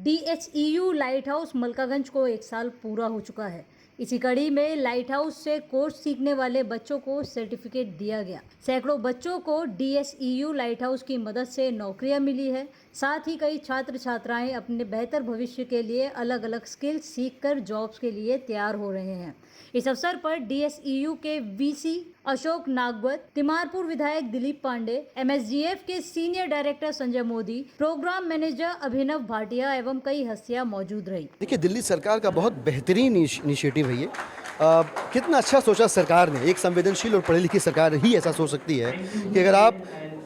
DHEU light house Malkaganj को 1 साल पूरा हो चुका है। इसी कड़ी में लाइट हाउस से कोर्स सीखने वाले बच्चों को सर्टिफिकेट दिया गया। सैकड़ों बच्चों को DHEU लाइट हाउस की मदद से नौकरियां मिली है। साथ ही कई छात्र छात्राएं अपने बेहतर भविष्य के लिए अलग अलग स्किल सीखकर जॉब्स के लिए तैयार हो रहे हैं। इस अवसर पर DHEU के VC अशोक नागवत, तिमारपुर विधायक दिलीप पांडे, MSDF के senior director Sanjay Modi, programme manager Abhinav Bhatia एवं कई हस्तियां मौजूद रही। देखिए, दिल्ली सरकार का बहुत बेहतरीन इनिशिएटिव है ये। कितना अच्छा सोचा सरकार ने। एक संवेदनशील और पढ़ी लिखी सरकार ही ऐसा सोच सकती है कि अगर आप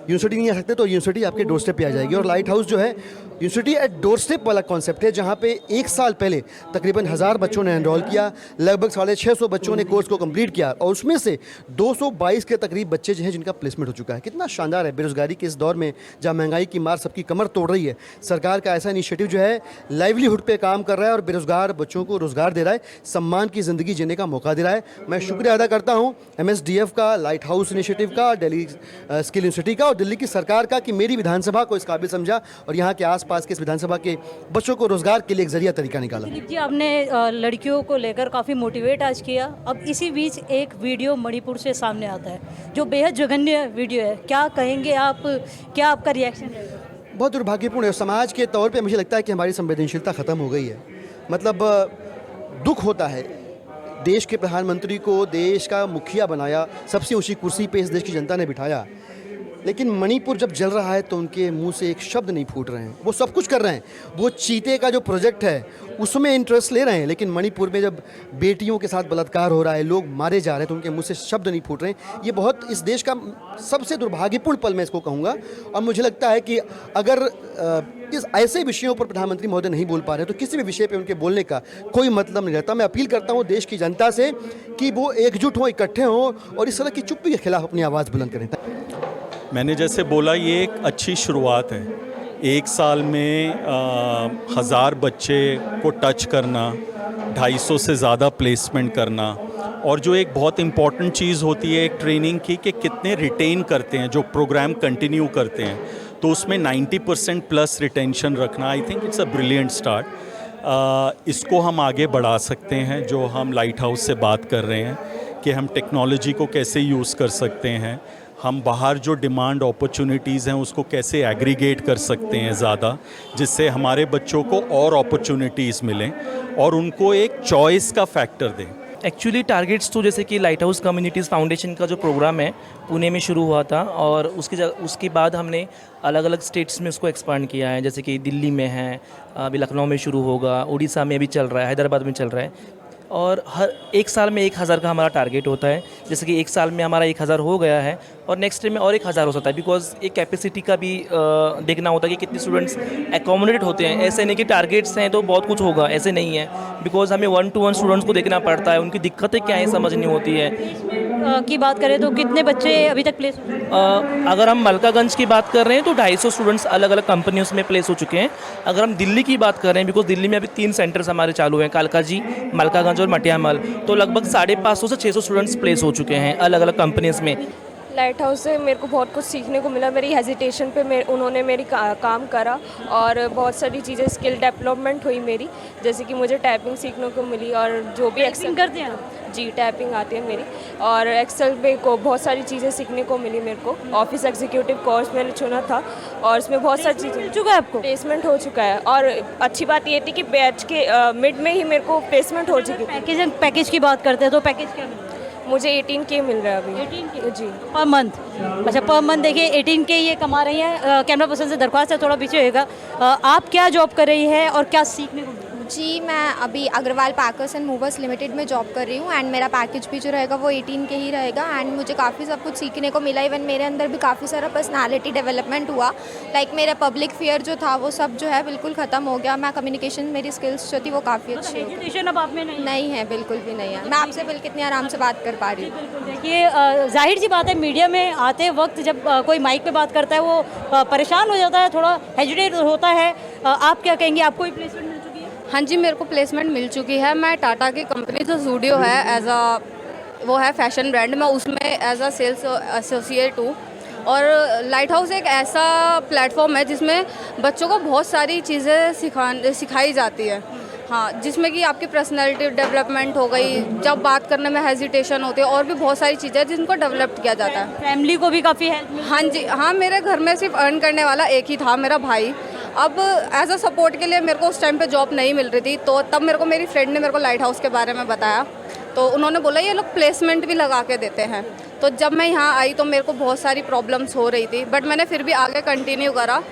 यूनिवर्सिटी नहीं आ सकते तो यूनिवर्सिटी आपके डोर स्टेप पे आ जाएगी। और लाइट हाउस जो है यूनिवर्सिटी एट डोर स्टेप वाला कॉन्सेप्ट है, जहाँ पे 1 साल पहले तकरीबन 1000 बच्चों ने एनरोल किया, लगभग 650 बच्चों ने कोर्स को कंप्लीट किया और उसमें से 222 के तकरीब बच्चे जो हैं जिनका प्लेसमेंट हो चुका है। कितना शानदार है। बेरोजगारी के इस दौर में जहाँ महंगाई की मार सबकी कमर तोड़ रही है, सरकार का ऐसा इनिशिएटिव जो है लाइवलीहुड पे काम कर रहा है और बेरोजगार बच्चों को रोजगार दे रहा है, सम्मान की ज़िंदगी जीने का मौका दे रहा है। मैं शुक्रिया अदा करता हूँ MSDF का, लाइट हाउस इनिशिएटिव का, दिल्ली स्किल यूनिवर्सिटी का और दिल्ली की सरकार का कि मेरी विधानसभा को इस काबिल समझा और यहाँ के आसपास के इस विधानसभा के बच्चों को रोजगार के लिए एक जरिया तरीका निकाला। दिलीप जी, आपने लड़कियों को लेकर काफ़ी मोटिवेट आज किया। अब इसी बीच एक वीडियो मणिपुर से सामने आता है जो बेहद जघन्य वीडियो है। क्या कहेंगे आप, क्या आपका रिएक्शन रहेगा? बहुत दुर्भाग्यपूर्ण है। समाज के तौर पे मुझे लगता है कि हमारी संवेदनशीलता ख़त्म हो गई है। मतलब दुख होता है। देश के प्रधानमंत्री को देश का मुखिया बनाया, सबसे ऊंची कुर्सी पे इस देश की जनता ने बिठाया, लेकिन मणिपुर जब जल रहा है तो उनके मुंह से एक शब्द नहीं फूट रहे हैं। वो सब कुछ कर रहे हैं, वो चीते का जो प्रोजेक्ट है उसमें इंटरेस्ट ले रहे हैं, लेकिन मणिपुर में जब बेटियों के साथ बलात्कार हो रहा है, लोग मारे जा रहे हैं, तो उनके मुंह से शब्द नहीं फूट रहे हैं। ये बहुत इस देश का सबसे दुर्भाग्यपूर्ण पल मैं इसको कहूँगा। और मुझे लगता है कि अगर इस ऐसे विषयों पर प्रधानमंत्री महोदय नहीं बोल पा रहे तो किसी भी विषय पे उनके बोलने का कोई मतलब नहीं रहता। मैं अपील करता हूँ देश की जनता से कि वो एकजुट हों, इकट्ठे हों और इस तरह की चुप्पी के खिलाफ अपनी आवाज़ बुलंद करें। मैंने जैसे बोला, ये एक अच्छी शुरुआत है। 1 साल में 1000 बच्चे को टच करना, 250 से ज़्यादा प्लेसमेंट करना, और जो एक बहुत इम्पॉर्टेंट चीज़ होती है एक ट्रेनिंग की कि कितने रिटेन करते हैं, जो प्रोग्राम कंटिन्यू करते हैं, तो उसमें 90% प्लस रिटेंशन रखना, I think it's a brilliant start. इसको हम आगे बढ़ा सकते हैं। जो हम लाइट हाउस से बात कर रहे हैं कि हम टेक्नोलॉजी को कैसे यूज़ कर सकते हैं, हम बाहर जो डिमांड अपॉर्चुनिटीज़ हैं उसको कैसे एग्रीगेट कर सकते हैं ज़्यादा, जिससे हमारे बच्चों को और अपॉर्चुनिटीज़ मिलें और उनको एक चॉइस का फैक्टर दें। एक्चुअली टारगेट्स तो जैसे कि लाइट हाउस कम्युनिटीज़ फाउंडेशन का जो प्रोग्राम है पुणे में शुरू हुआ था और उसके बाद हमने अलग अलग स्टेट्स में उसको एक्सपांड किया है। जैसे कि दिल्ली में है, अभी लखनऊ में शुरू होगा, उड़ीसा में भी चल रहा है, हैदराबाद में चल रहा है। और हर 1 साल में 1000 का हमारा टारगेट होता है। जैसे कि 1 साल में हमारा 1000 हो गया है और नेक्स्ट ईयर में और 1000 हो सकता है, बिकॉज एक कैपेसिटी का भी देखना होता है कि कितने स्टूडेंट्स एकोमोडेट होते हैं। ऐसे नहीं कि टारगेट्स हैं तो बहुत कुछ होगा, ऐसे नहीं है, बिकॉज हमें 1-to-1 स्टूडेंट्स को देखना पड़ता है, उनकी दिक्कतें क्या हैं समझनी होती है। की बात करें तो कितने बच्चे अभी तक प्लेस हुए? अगर हम मलकागंज की बात कर रहे हैं तो 250 स्टूडेंट्स अलग अलग कंपनियों में प्लेस हो चुके हैं। अगर हम दिल्ली की बात कर रहे हैं, बिकॉज दिल्ली में अभी 3 सेंटर्स हमारे चालू हैं, कालकाजी, मलकागंज और मटियामल, तो लगभग 550 से 600 स्टूडेंट्स प्लेस हो चुके हैं अलग अलग कंपनीज में। लाइट हाउस से मेरे को बहुत कुछ सीखने को मिला। मेरी हेजिटेशन पे उन्होंने मेरी काम करा और बहुत सारी चीज़ें स्किल डेवलपमेंट हुई मेरी, जैसे कि मुझे टाइपिंग सीखने को मिली और जो भी एक्सेल करते हैं। जी, टाइपिंग आती है मेरी, और एक्सेल में को बहुत सारी चीज़ें सीखने को मिली मेरे को। ऑफिस एग्जीक्यूटिव कोर्स मैंने चुना था और उसमें बहुत सारी चीज़ें मिल चुका है आपको? प्लेसमेंट हो चुका है और अच्छी बात ये थी कि बैच के मिड में ही मेरे को प्लेसमेंट हो चुकी थी। पैकेज की बात करते हैं तो पैकेज क्या मिला? मुझे 18K मिल रहा है अभी। 18K जी, पर मंथ? अच्छा, पर मंथ। देखिए 18K ये कमा रही हैं। कैमरा पर्सन से दरख्वास्त है थोड़ा पीछे होएगा। आप क्या जॉब कर रही है और क्या सीखने को मिला? जी, मैं अभी Agarwal packers and movers limited में जॉब कर रही हूँ एंड मेरा पैकेज भी जो रहेगा वो 18K ही रहेगा एंड मुझे काफ़ी सब कुछ सीखने को मिला। इवन मेरे अंदर भी काफ़ी सारा पर्सनालिटी डेवलपमेंट हुआ। लाइक मेरा पब्लिक फियर जो था वो सब जो है बिल्कुल ख़त्म हो गया। मैं कम्युनिकेशन, मेरी स्किल्स जो थी वो काफ़ी अच्छी हो गई। अब आप में नहीं है, बिल्कुल भी नहीं है। मैं आपसे बिल्कुल कितनी आराम से बात कर पा रही हूँ। देखिए, जाहिर सी बात है मीडिया में आते वक्त जब कोई माइक पे बात करता है वो परेशान हो जाता है, थोड़ा हेजिटेट होता है। आप क्या कहेंगे, आपको भी प्लेसमेंट मिल चुकी है? हाँ जी, मेरे को प्लेसमेंट मिल चुकी है। मैं टाटा की कंपनी जो ज़ूडियो है, वो है फैशन ब्रांड, मैं उसमें एज अ सेल्स एसोसिएट हूँ। और लाइट हाउस एक ऐसा प्लेटफॉर्म है जिसमें बच्चों को बहुत सारी चीज़ें सिखाई जाती है। हाँ, जिसमें कि आपकी पर्सनैलिटी डेवलपमेंट हो गई, जब बात करने में हेजिटेशन होती है, और भी बहुत सारी चीज़ें हैं जिनको डेवलप किया जाता है। फैमिली को भी काफ़ी हेल्प। हाँ जी, हाँ, मेरे घर में सिर्फ अर्न करने वाला एक ही था, मेरा भाई। अब एज अ सपोर्ट के लिए मेरे को उस टाइम पे जॉब नहीं मिल रही थी, तो तब मेरे को मेरी फ्रेंड ने मेरे को लाइट हाउस के बारे में बताया, तो उन्होंने बोला ये लोग प्लेसमेंट भी लगा के देते हैं। तो जब मैं यहाँ आई तो मेरे को बहुत सारी प्रॉब्लम्स हो रही थी, बट मैंने फिर भी आगे कंटिन्यू करा।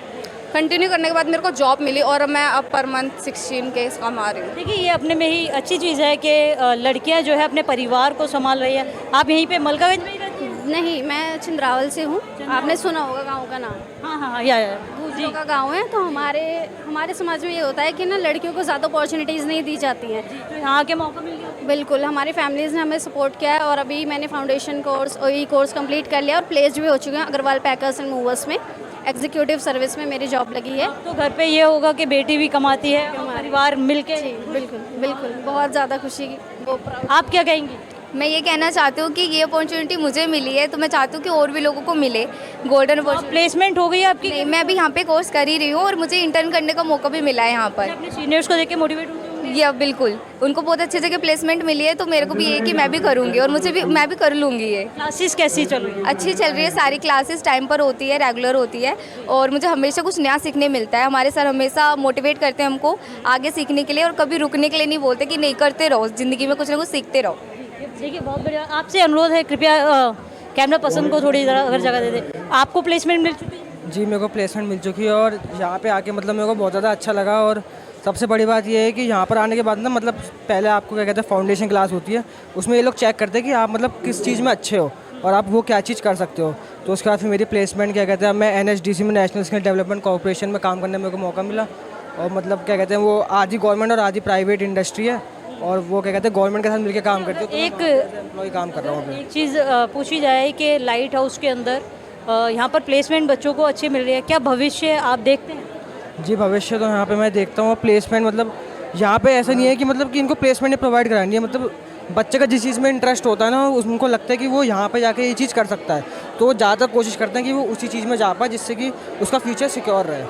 कंटिन्यू करने के बाद मेरे को जॉब मिली और मैं अब पर मंथ 16K कमा रही हूँ। देखिए, ये अपने में ही अच्छी चीज़ है कि लड़कियां जो है अपने परिवार को संभाल रही है। आप यहीं पे मलकागंज में ही रहती हैं? नहीं, मैं छिंदरावल से हूँ। आपने सुना होगा गांव का नाम, हाँ हाँ हाँ, या गुजरों का गांव है। तो हमारे समाज में ये होता है कि ना लड़कियों को ज़्यादा अपॉर्चुनिटीज़ नहीं दी जाती हैं। तो यहाँ के मौका मिल गया। बिल्कुल, हमारी फैमिलीज़ ने हमें सपोर्ट किया है और अभी मैंने फाउंडेशन कोर्स और ई कोर्स कंप्लीट कर लिया और प्लेस्ड भी हो चुके हैं अग्रवाल पैकर्स एंड मूवर्स में। एग्जीक्यूटिव सर्विस में मेरी जॉब लगी है। तो घर पे ये होगा कि बेटी भी कमाती है, परिवार मिलके। जी बिल्कुल बिल्कुल, बहुत ज़्यादा खुशी की वो। आप क्या कहेंगी? मैं ये कहना चाहती हूँ कि ये अपॉर्चुनिटी मुझे मिली है, तो मैं चाहती हूँ कि और भी लोगों को मिले गोल्डन अपॉर्चुनिटी। प्लेसमेंट हो गई है आपकी? नहीं, मैं अभी यहाँ पे कोर्स कर ही रही हूँ और मुझे इंटर्न करने का मौका भी मिला है यहाँ पर। अपने सीनियर्स को देख के मोटिवेट होती हूँ। या बिल्कुल, उनको बहुत अच्छे जगह प्लेसमेंट मिली है, तो मेरे को भी ये कि मैं भी करूँगी और मैं भी कर लूँगी। ये क्लासेस कैसी चल रही है? अच्छी चल रही है, सारी क्लासेस टाइम पर होती है, रेगुलर होती है और मुझे हमेशा कुछ नया सीखने मिलता है। हमारे सर हमेशा मोटिवेट करते हैं हमको आगे सीखने के लिए और कभी रुकने के लिए नहीं बोलते कि नहीं, करते रहो, ज़िंदगी में कुछ ना कुछ सीखते रहो। देखिए, बहुत बढ़िया। आपसे अनुरोध है, कृपया कैमरा पर्सन को थोड़ी अगर जगह दे दे। आपको प्लेसमेंट मिल चुकी है? जी, मेरे को प्लेसमेंट मिल चुकी है और यहाँ पे आके मतलब मेरे को बहुत ज़्यादा अच्छा लगा। और सबसे बड़ी बात ये है कि यहाँ पर आने के बाद ना मतलब पहले आपको क्या कहते हैं फाउंडेशन क्लास होती है, उसमें ये लोग चेक करते हैं कि आप मतलब किस चीज़ में अच्छे हो और आप वो क्या चीज़ कर सकते हो। तो उसके बाद फिर मेरी प्लेसमेंट क्या कहते हैं, मैं NSDC में नेशनल स्किल डेवलपमेंट कॉर्पोरेशन में काम करने में मेरे को मौका मिला। और मतलब क्या कहते हैं वो आधी गवर्नमेंट और आधी प्राइवेट इंडस्ट्री है और वो क्या कहते हैं गवर्नमेंट के साथ मिलकर काम करते हैं। तो एक एम्प्लॉय काम कर रहा हूँ। एक चीज़ पूछी जाए कि लाइट हाउस के अंदर यहाँ पर प्लेसमेंट बच्चों को अच्छी मिल रही है, क्या भविष्य आप देखते हैं? जी, भविष्य तो यहाँ पे मैं देखता हूँ। प्लेसमेंट मतलब यहाँ पे ऐसा नहीं है कि मतलब कि इनको प्लेसमेंट नहीं प्रोवाइड करानी है, मतलब बच्चे का जिस चीज़ में इंटरेस्ट होता है ना, उनको लगता है कि वो यहाँ पे जाके ये चीज़ कर सकता है, तो वो ज़्यादातर कोशिश करते हैं कि वो उसी चीज़ में जा पाए जिससे कि उसका फ्यूचर सिक्योर रहे।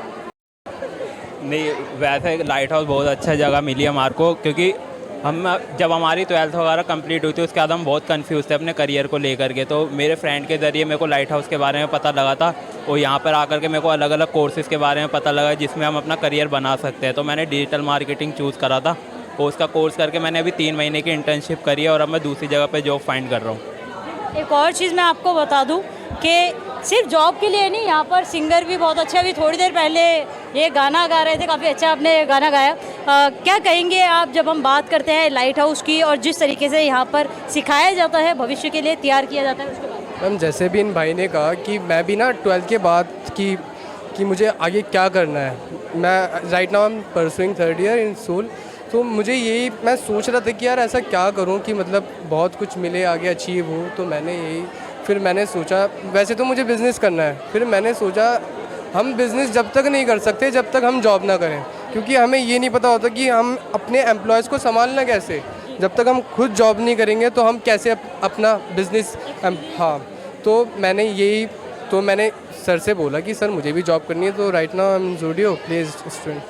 नहीं, वैसे लाइट हाउस बहुत अच्छा जगह मिली हमारे को, क्योंकि हम जब हमारी 12th वगैरह कंप्लीट हुई थी उसके बाद हम बहुत कंफ्यूज थे अपने करियर को लेकर के। तो मेरे फ्रेंड के ज़रिए मेरे को लाइट हाउस के बारे में पता लगा था और यहाँ पर आकर के मेरे को अलग अलग कोर्सेज़ के बारे में पता लगा जिसमें हम अपना करियर बना सकते हैं। तो मैंने डिजिटल मार्केटिंग चूज़ करा था और उसका कोर्स करके मैंने अभी 3 महीने की इंटर्नशिप करी है और अब मैं दूसरी जगह पर जॉब फाइंड कर रहा हूँ। एक और चीज़ मैं आपको बता दूं कि सिर्फ जॉब के लिए नहीं, यहाँ पर सिंगर भी बहुत अच्छा। अभी थोड़ी देर पहले ये गाना गा रहे थे, काफ़ी अच्छा आपने गाना गाया। क्या कहेंगे आप जब हम बात करते हैं लाइट हाउस की और जिस तरीके से यहाँ पर सिखाया जाता है, भविष्य के लिए तैयार किया जाता है, उसके बारे में? मैम, जैसे भी इन भाई ने कहा कि मैं भी ना 12th के बाद कि मुझे आगे क्या करना है, मैं right now I am pursuing 3rd year in school. तो मुझे यही मैं सोच रहा था कि यार ऐसा क्या करूं कि मतलब बहुत कुछ मिले, आगे अचीव हो। तो फिर मैंने सोचा, वैसे तो मुझे बिज़नेस करना है, फिर मैंने सोचा हम बिज़नेस जब तक नहीं कर सकते जब तक हम जॉब ना करें, क्योंकि हमें ये नहीं पता होता कि हम अपने एम्प्लॉयज़ को संभालना कैसे। जब तक हम खुद जॉब नहीं करेंगे तो हम कैसे अपना बिज़नेस। हाँ, तो मैंने सर से बोला कि सर मुझे भी जॉब करनी है। तो right now I am Zudio placed student.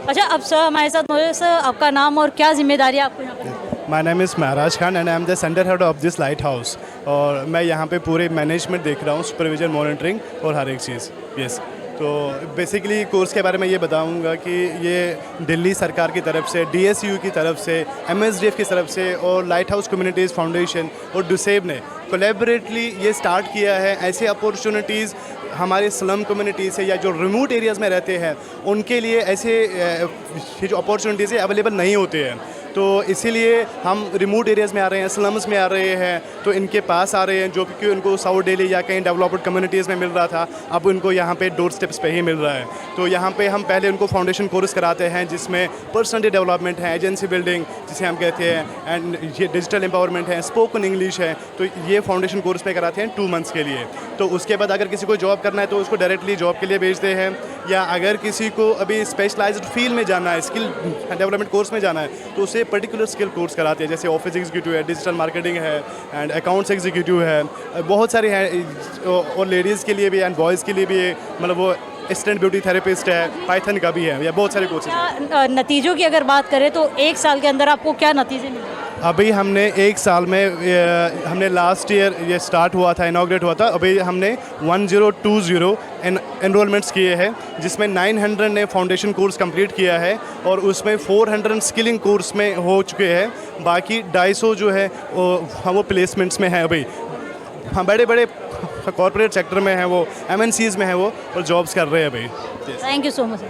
अच्छा, अब सर हमारे साथ मौजूद। सर, आपका नाम और क्या जिम्मेदारी आपको यहाँ पर? My name is Maharaj Khan and I am the centre head of this light house. और मैं यहाँ पे पूरे मैनेजमेंट देख रहा हूँ, सुपरविजन, मॉनिटरिंग और हर एक चीज़। यस, तो बेसिकली कोर्स के बारे में ये बताऊँगा कि ये दिल्ली सरकार की तरफ से, DSU की तरफ से, MSDF की तरफ से और लाइट हाउस कम्युनिटीज़ फाउंडेशन और डुसेब ने कोलैबोरेटली ये स्टार्ट किया है। ऐसे अपॉर्चुनिटीज़ हमारे स्लम कम्युनिटी से या जो रिमोट एरियाज़ में रहते हैं उनके लिए ऐसे जो अपॉर्चुनिटीज़ अवेलेबल नहीं होते हैं। तो इसीलिए हम रिमोट एरियाज़ में आ रहे हैं, स्लम्स में आ रहे हैं, तो इनके पास आ रहे हैं, जो कि उनको साउथ दिल्ली या कहीं डेवलप्ड कम्युनिटीज़ में मिल रहा था, अब उनको यहाँ पे डोर स्टेप्स पे ही मिल रहा है। तो यहाँ पे हम पहले उनको फाउंडेशन कोर्स कराते हैं जिसमें पर्सनल डेवलपमेंट है, एजेंसी बिल्डिंग जिसे हम कहते हैं, एंड ये डिजिटल एम्पावरमेंट है, स्पोकन इंग्लिश है। तो ये फाउंडेशन कोर्स में कराते हैं 2 मंथ्स के लिए। तो उसके बाद अगर किसी को जॉब करना है तो उसको डायरेक्टली जॉब के लिए भेजते हैं, या अगर किसी को अभी स्पेशलाइज्ड फील्ड में जाना है, स्किल डेवलपमेंट कोर्स में जाना है, तो उसे पर्टिकुलर स्किल कोर्स कराते हैं, जैसे ऑफिस एग्जीक्यूटिव है, डिजिटल मार्केटिंग है एंड अकाउंट्स एग्जीक्यूटिव है, बहुत सारे हैं। और लेडीज़ के लिए भी एंड बॉयज़ के लिए भी मतलब वो असिस्टेंट ब्यूटी थेरेपिस्ट है, पाइथन का भी है, या बहुत सारे कोर्सेज हैं। क्या नतीजों की अगर बात करें तो एक साल के अंदर आपको क्या नतीजे मिले? अभी हमने एक साल में हमने लास्ट ईयर ये स्टार्ट हुआ था, इनॉग्रेट हुआ था, अभी हमने 1020 एनरोलमेंट्स किए हैं, जिसमें 900 ने फाउंडेशन कोर्स कंप्लीट किया है और उसमें 400 स्किलिंग कोर्स में हो चुके हैं। बाकी 250 जो है वो प्लेसमेंट्स में है अभी। हाँ, बड़े बड़े कॉर्पोरेट सेक्टर में है वो, MNCs में है वो, और जॉब्स कर रहे हैं अभी। Thank you so much.